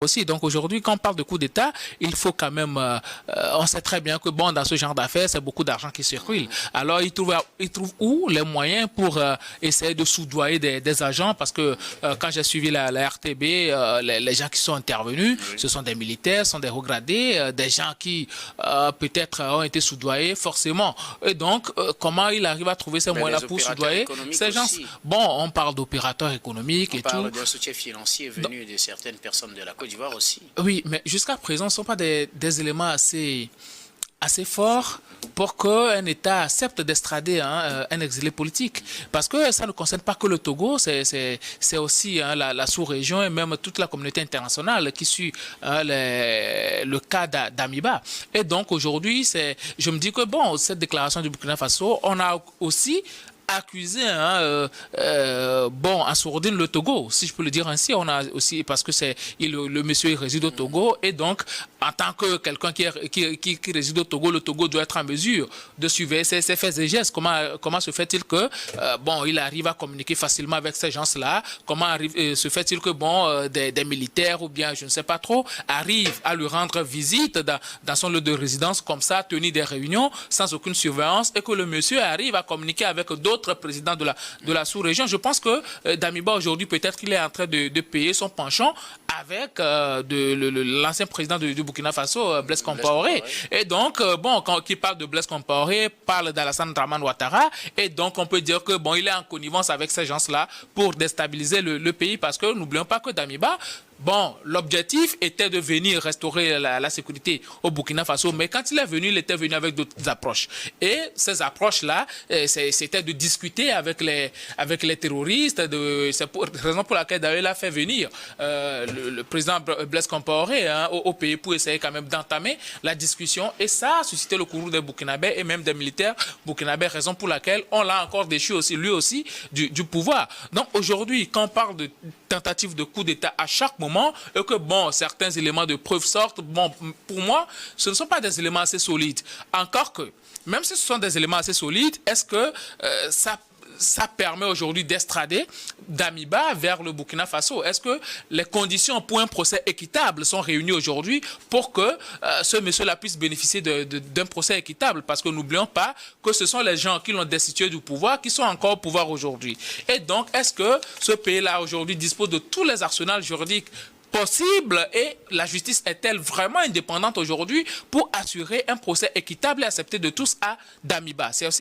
aussi. Donc aujourd'hui, quand on parle de coup d'État, il faut quand même, on sait très bien que bon, dans ce genre d'affaires, c'est beaucoup d'argent qui circule. Alors ils trouvent où les moyens pour essayer de soudoyer des agents, parce que quand j'ai suivi la RTB, les gens qui sont intervenus, ce sont des militaires, ce sont des regradés, des gens qui peut-être ont été soudoyés forcément. Et donc, comment il arrive à trouver ces moyens-là pour soudoyer ces gens? Bon, on parle d'opérateurs économiques et tout. On parle d'un soutien financier venu de certaines personnes de la Côte d'Ivoire aussi. Oui, mais jusqu'à présent, ce ne sont pas des éléments assez forts pour qu'un État accepte d'extrader un exilé politique. Parce que ça ne concerne pas que le Togo, c'est aussi la sous-région et même toute la communauté internationale qui suit le cas d'Amiba. Et donc aujourd'hui, je me dis que bon, cette déclaration du Burkina Faso, on a aussi accusé, bon, en sourdine le Togo, si je peux le dire ainsi. On a aussi, parce que le monsieur il réside au Togo, et donc en tant que quelqu'un qui réside au Togo, le Togo doit être en mesure de surveiller ses faits et gestes. Comment se fait-il que bon, il arrive à communiquer facilement avec ces gens-là? Comment se fait-il que bon, des militaires ou bien je ne sais pas trop arrivent à lui rendre visite dans son lieu de résidence comme ça, tenir des réunions sans aucune surveillance, et que le monsieur arrive à communiquer avec d'autres présidents de la sous-région? Je pense que Damiba aujourd'hui, peut-être qu'il est en train de payer son penchant avec l'ancien président du Burkina Faso, Blaise Compaoré. Et donc, bon, quand il parle de Blaise Compaoré, parle d'Alassane Dramane Ouattara, et donc on peut dire que bon, il est en connivence avec ces gens-là pour déstabiliser le pays, parce que n'oublions pas que Damiba, bon, l'objectif était de venir restaurer la sécurité au Burkina Faso, mais quand il est venu, il était venu avec d'autres approches. Et ces approches-là, c'était de discuter avec les terroristes. C'est la raison pour laquelle d'ailleurs il a fait venir le président Blaise Compaoré au pays pour essayer quand même d'entamer la discussion. Et ça a suscité le courroux des Burkinabés et même des militaires burkinabés, raison pour laquelle on l'a encore déchu aussi, lui aussi, du pouvoir. Donc aujourd'hui, quand on parle de tentative de coup d'État à chaque moment, et que bon, certains éléments de preuve sortent, bon, pour moi, ce ne sont pas des éléments assez solides. Encore que, même si ce sont des éléments assez solides, est-ce que ça permet aujourd'hui d'extrader Damiba vers le Burkina Faso? Est-ce que les conditions pour un procès équitable sont réunies aujourd'hui pour que ce monsieur-là puisse bénéficier d'un procès équitable? Parce que n'oublions pas que ce sont les gens qui l'ont destitué du pouvoir qui sont encore au pouvoir aujourd'hui. Et donc, est-ce que ce pays-là aujourd'hui dispose de tous les arsenals juridiques possible, et la justice est-elle vraiment indépendante aujourd'hui pour assurer un procès équitable et accepté de tous à Damiba? C'est aussi